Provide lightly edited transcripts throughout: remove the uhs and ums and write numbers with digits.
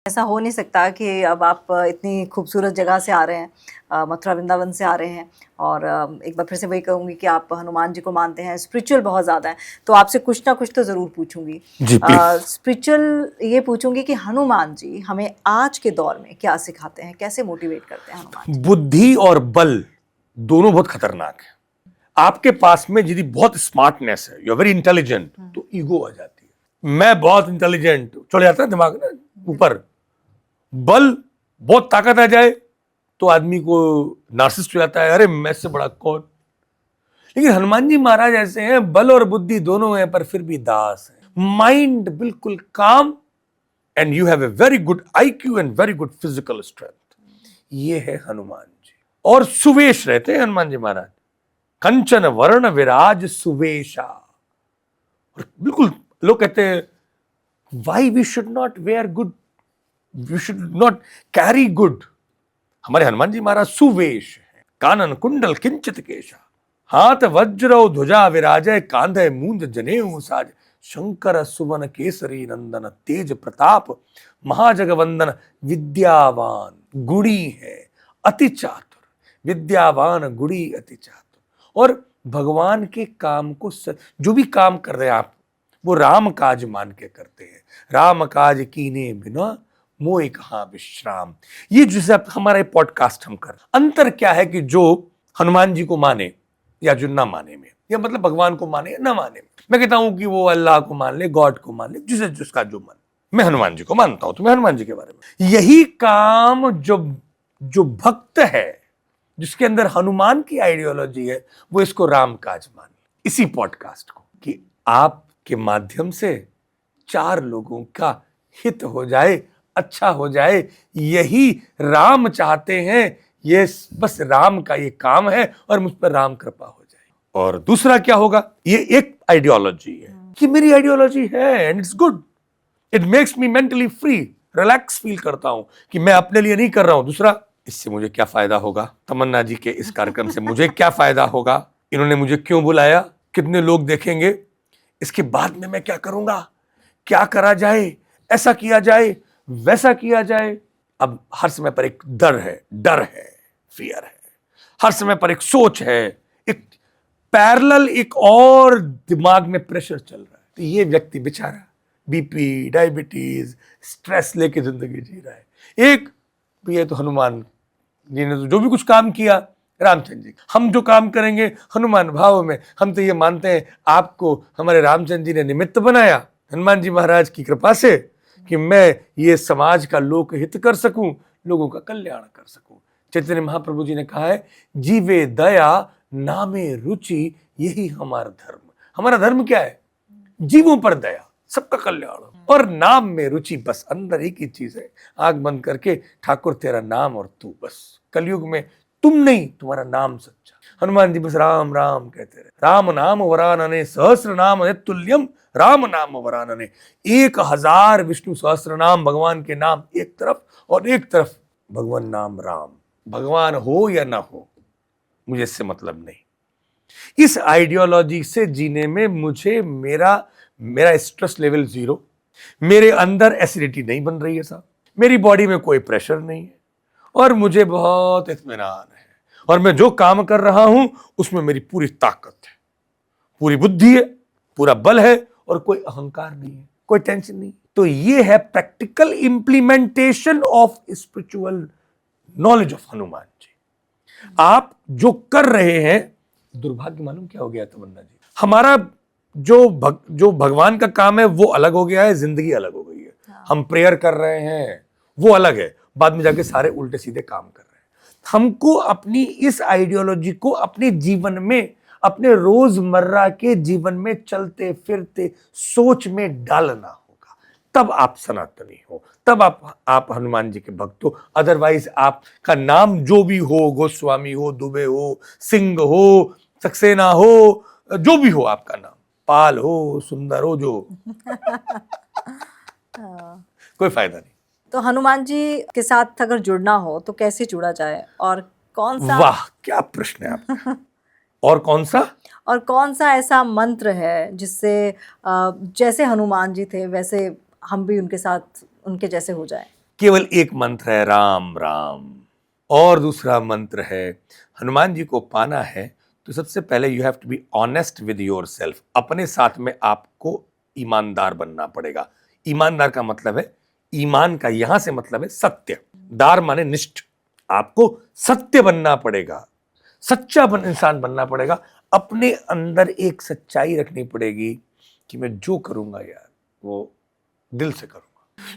ऐसा हो नहीं सकता कि अब आप इतनी खूबसूरत जगह से आ रहे हैं, मथुरा वृंदावन से आ रहे हैं और एक बार फिर से वही कहूँगी कि आप हनुमान जी को मानते हैं, स्पिरिचुअल बहुत ज़्यादा है, तो आपसे कुछ ना कुछ तो ज़रूर पूछूंगी। जी प्लीज। स्पिरिचुअल ये पूछूंगी कि हनुमान जी हमें आज के दौर में क्या सिखाते हैं, कैसे मोटिवेट करते हैं हनुमान जी? बुद्धि और बल दोनों बहुत खतरनाक है। आपके पास में यदि बहुत स्मार्टनेस है, यू आर वेरी इंटेलिजेंट, तो ईगो आ जाती है। मैं बहुत इंटेलिजेंट, चढ़ जाता है दिमाग ना ऊपर। बल, बहुत ताकत आ जाए तो आदमी को नार्सिसिस्ट हो जाता है, अरे मैं से बड़ा कौन। लेकिन हनुमान जी महाराज ऐसे हैं, बल और बुद्धि दोनों हैं पर फिर भी दास है। माइंड बिल्कुल काम, and you have a very good IQ and very good physical strength. ये है हनुमान जी। और सुवेश रहते हैं हनुमान जी महाराज, कंचन वर्ण विराज सुवेशा। और बिल्कुल लोग कहते हैं why we should not wear good, we should not carry good. हमारे हनुमान जी महाराज सुवेश है, कानन कुंडल किंचित केशा, हाथ वज्र ध्वजा विराजय, कांधे मूंज जनेऊ साज, शंकर सुवन केसरी नंदन, तेज प्रताप महाजगवंदन, विद्यावान गुणी है अति चातुर, विद्यावान गुणी अति चातुर। और भगवान के काम को जो भी काम कर रहे हैं आप, वो राम काज मान के करते हैं। राम काज कीने बिना मोह कहां विश्राम। ये जैसे हमारा पॉडकास्ट हम कर, अंतर क्या है कि जो हनुमान जी को माने या जो ना माने में, या मतलब भगवान को माने या ना माने में। मैं कहता हूं कि वो अल्लाह को मान ले, गॉड को मान ले, जिसे जिसका जो मन। मैं हनुमान जी को मानता हूं तो मैं हनुमान जी के बारे में। यही काम जो भक्त है, जिसके अंदर हनुमान की आइडियोलॉजी है, वो इसको राम काज मान ले। इसी पॉडकास्ट को कि आपके माध्यम से 4 लोगों का हित हो जाए, अच्छा हो जाए, यही राम चाहते हैं। ये बस राम का ये काम है और मुझ पर राम कृपा हो जाए। और दूसरा क्या होगा, ये एक आइडियोलॉजी है कि मेरी आइडियोलॉजी है and it's good, it makes me mentally free, relax feel करता हूं कि मैं अपने लिए नहीं कर रहा हूं। दूसरा, इससे मुझे क्या फायदा होगा, तमन्ना जी के इस कार्यक्रम से मुझे क्या फायदा होगा, इन्होंने मुझे क्यों बुलाया, कितने लोग देखेंगे, इसके बाद में मैं क्या करूंगा, क्या करा जाए, ऐसा किया जाए, वैसा किया जाए। अब हर समय पर एक डर है, फियर है, हर समय पर एक सोच है, एक पैरेलल एक और दिमाग में प्रेशर चल रहा है। तो ये व्यक्ति बेचारा BP, डायबिटीज, स्ट्रेस लेके जिंदगी जी रहा है। एक ये तो हनुमान जी ने तो जो भी कुछ काम किया, रामचंद्र जी, हम जो काम करेंगे हनुमान भाव में, हम तो ये मानते हैं आपको हमारे रामचंद्र जी ने निमित्त बनाया, हनुमान जी महाराज की कृपा से, कि मैं ये समाज का लोक हित कर सकूं, लोगों का कल्याण कर सकूं। चैतन्य महाप्रभु जी ने कहा है, जीवे दया नामे रुचि, यही हमारा धर्म। हमारा धर्म क्या है, जीवों पर दया, सबका कल्याण, और नाम में रुचि। बस अंदर एक ही चीज है, आंख बंद करके ठाकुर तेरा नाम और तू, बस कलयुग में तुम नहीं, तुम्हारा नाम सच्चा। हनुमान जी बस राम राम कहते रहे। राम नाम वरानने सहस्र नाम तुल्यम, राम नाम वरानने। 1000 विष्णु सहस्र नाम, भगवान के नाम एक तरफ, और एक तरफ भगवान नाम राम। भगवान हो या ना हो, मुझे इससे मतलब नहीं। इस आइडियोलॉजी से जीने में मुझे मेरा स्ट्रेस लेवल 0, मेरे अंदर एसिडिटी नहीं बन रही है साहब, मेरी बॉडी में कोई प्रेशर नहीं है, और मुझे बहुत इत्मीनान है। और मैं जो काम कर रहा हूं उसमें मेरी पूरी ताकत है, पूरी बुद्धि है, पूरा बल है, और कोई अहंकार नहीं है, कोई टेंशन नहीं। तो ये है practical implementation of spiritual knowledge of Hanuman ji. आप जो कर रहे हैं, दुर्भाग्य मालूम क्या हो गया तमन्ना जी, हमारा जो भगवान का काम है वो अलग हो गया है, जिंदगी अलग हो गई है। हम प्रेयर कर रहे हैं वो अलग है, बाद में जाके सारे उल्टे सीधे काम कर रहे हैं। हमको अपनी इस आइडियोलॉजी को अपने जीवन में, अपने रोजमर्रा के जीवन में चलते फिरते सोच में डालना होगा, तब आप सनातनी हो, तब आप हनुमान जी के भक्त हो। अदरवाइज आपका नाम जो भी हो, गोस्वामी हो, दुबे हो, सिंह हो, सक्सेना हो, जो भी हो आपका नाम, पाल हो, सुंदर हो, जो कोई फायदा नहीं। तो हनुमान जी के साथ अगर जुड़ना हो तो कैसे जुड़ा जाए, और कौन सा? वाह क्या प्रश्न है आपका। और कौन सा ऐसा मंत्र है जिससे जैसे हनुमान जी थे वैसे हम भी उनके साथ उनके जैसे हो जाए? केवल एक मंत्र है, राम राम। और दूसरा मंत्र है, हनुमान जी को पाना है तो सबसे पहले you have to be honest with yourself. अपने साथ में आपको ईमानदार बनना पड़ेगा। ईमानदार का मतलब है, ईमान का यहां से मतलब है सत्य, दार माने निष्ठ। आपको सत्य बनना पड़ेगा, सच्चा इंसान बनना पड़ेगा। अपने अंदर एक सच्चाई रखनी पड़ेगी कि मैं जो करूंगा यार वो दिल से करूंगा।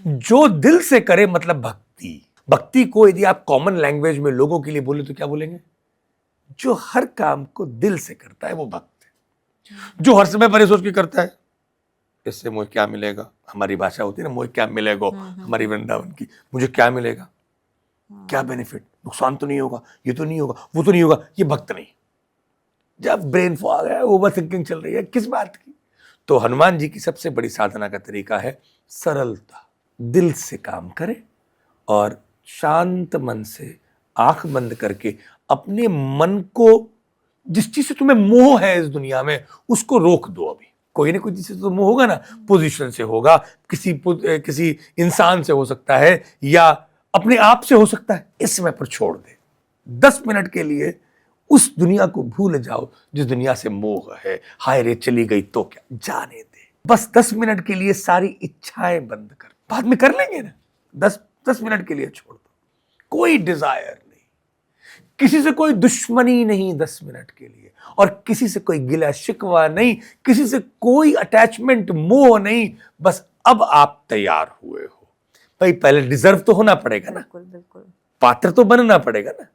जो दिल से करे मतलब भक्ति। भक्ति को यदि आप कॉमन लैंग्वेज में लोगों के लिए बोले तो क्या बोलेंगे? जो हर काम को दिल से करता है वो भक्त है। जो हर समय परे सोच के करता है इससे मुझे क्या मिलेगा, हमारी भाषा होती है ना, मुझे क्या मिलेगा, हमारी वृंदावन की, मुझे क्या मिलेगा, क्या बेनिफिट, नुकसान तो नहीं होगा, ये तो नहीं होगा, वो तो नहीं होगा, ये भक्त नहीं। जब ब्रेन फॉग है, ओवर थिंकिंग चल रही है किस बात की। तो हनुमान जी की सबसे बड़ी साधना का तरीका है सरलता। दिल से काम करें और शांत मन से आंख बंद करके अपने मन को, जिस चीज से तुम्हें मोह है इस दुनिया में, उसको रोक दो। अभी कोई ना कोई चीज से तो मोह होगा ना, पोजीशन से होगा, किसी इंसान से हो सकता है, या अपने आप से हो सकता है। इस समय पर छोड़ दे। 10 मिनट के लिए उस दुनिया को भूल जाओ जिस दुनिया से मोह है। हाय रे चली गई तो क्या, जाने दे। बस 10 मिनट के लिए सारी इच्छाएं बंद कर, बाद में कर लेंगे ना। 10 मिनट के लिए छोड़ दो। कोई डिजायर नहीं, किसी से कोई दुश्मनी नहीं 10 मिनट के लिए, और किसी से कोई गिला शिकवा नहीं, किसी से कोई अटैचमेंट मोह नहीं। बस अब आप तैयार हुए हो भाई, पहले डिजर्व तो होना पड़ेगा ना, बिल्कुल बिल्कुल, पात्र तो बनना पड़ेगा ना।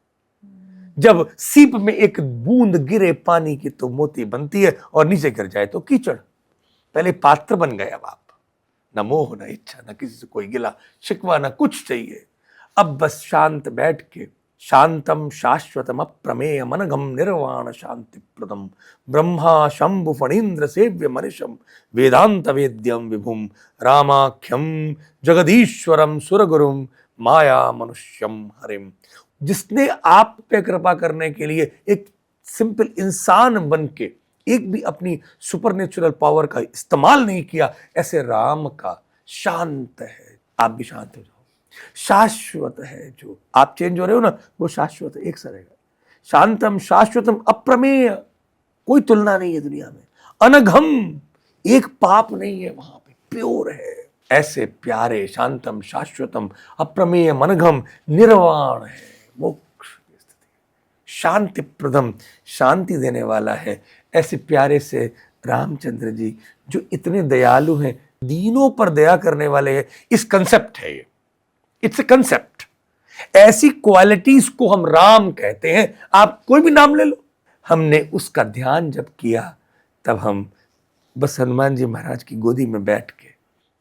जब सीप में एक बूंद गिरे पानी की तो मोती बनती है, और नीचे गिर जाए तो कीचड़। पहले पात्र बन गए। अब आप न मोह न इच्छा, न किसी से कोई गिला शिकवा, न कुछ चाहिए। अब बस शांत बैठ के, शांतम शाश्वतम अप्रमेय मनघम निर्वाण शांति प्रदम ब्रह्मा शंभु फणीन्द्र सेव्य मनिषम वेदांत वेद्यम विभुम रामाख्यम जगदीश्वरम सुरगुरुम माया मनुष्यम हरिम। जिसने आप पे कृपा करने के लिए एक सिंपल इंसान बन के एक भी अपनी सुपरनेचुरल पावर का इस्तेमाल नहीं किया, ऐसे राम का शांत है। आप भी शांत हो जाओ। शाश्वत है, जो आप चेंज हो रहे हो ना, वो शाश्वत है, एक सा रहेगा। शांतम शाश्वतम अप्रमेय, कोई तुलना नहीं है दुनिया में। अनघम, एक पाप नहीं है वहां पे, प्योर है। ऐसे प्यारे शांतम शाश्वतम अप्रमेय मनघम निर्वाण है, मोक्ष की स्थिति। शांति प्रदम, शांति देने वाला है। ऐसे प्यारे से रामचंद्र जी जो इतने दयालु हैं, दीनों पर दया करने वाले हैं। इस कंसेप्ट है ये, इट्स ए कंसेप्ट। ऐसी क्वालिटीज को हम राम कहते हैं। आप कोई भी नाम ले लो। हमने उसका ध्यान जब किया तब हम बस हनुमान जी महाराज की गोदी में बैठ के,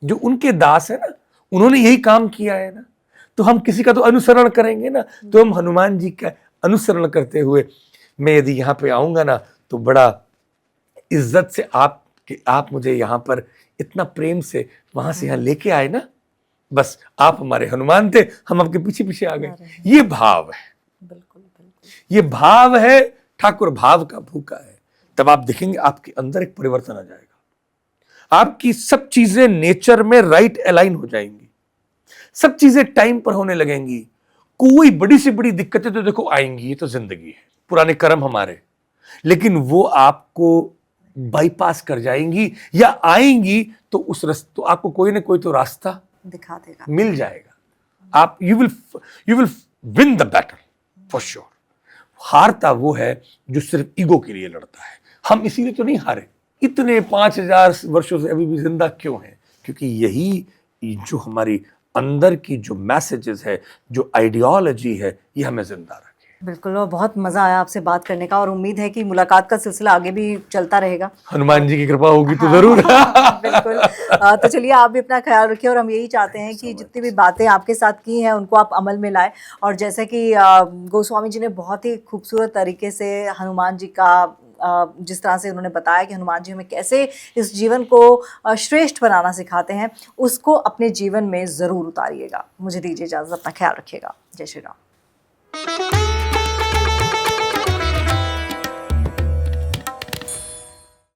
जो उनके दास है ना, उन्होंने यही काम किया है ना, तो हम किसी का तो अनुसरण करेंगे ना। तो हम हनुमान जी का अनुसरण करते हुए, मैं यदि यहाँ पे आऊंगा ना तो बड़ा इज्जत से आप मुझे यहाँ पर इतना प्रेम से वहां से यहाँ लेके आए ना, बस आप हमारे हनुमान थे, हम आपके पीछे पीछे आ गए। ये भाव है, बिल्कुल बिल्कुल, ये भाव है। ठाकुर भाव का भूखा है। तब आप देखेंगे आपके अंदर एक परिवर्तन आ जाएगा। आपकी सब चीजें नेचर में राइट अलाइन हो जाएंगी, सब चीजें टाइम पर होने लगेंगी। कोई बड़ी से बड़ी दिक्कतें तो देखो आएंगी, ये तो जिंदगी है, पुराने कर्म हमारे, लेकिन वो आपको बाईपास कर जाएंगी, या आएंगी तो उस रास्ते, तो आपको कोई ना कोई तो रास्ता दिखा देगा, मिल जाएगा। आप you will win the battle for sure. हारता वो है जो सिर्फ ईगो के लिए लड़ता है। हम इसीलिए तो नहीं हारे, इतने 5000 वर्षों से अभी भी जिंदा क्यों हैं? क्योंकि यही जो हमारी अंदर की जो मैसेजेस है, जो आइडियोलॉजी है, ये हमें जिंदा रखे। बिल्कुल। और बहुत मज़ा आया आपसे बात करने का, और उम्मीद है कि मुलाकात का सिलसिला आगे भी चलता रहेगा। हनुमान जी की कृपा होगी तो हाँ, जरूर। बिल्कुल। तो चलिए, आप भी अपना ख्याल रखिए, और हम यही चाहते हैं कि जितनी भी बातें आपके साथ की हैं उनको आप अमल में लाएं। और जैसे कि गोस्वामी जी ने बहुत ही खूबसूरत तरीके से हनुमान जी का, जिस तरह से उन्होंने बताया कि हनुमान जी हमें कैसे इस जीवन को श्रेष्ठ बनाना सिखाते हैं, उसको अपने जीवन में ज़रूर उतारिएगा। मुझे दीजिए इजाज़त, अपना ख्याल रखिएगा। जय श्री राम।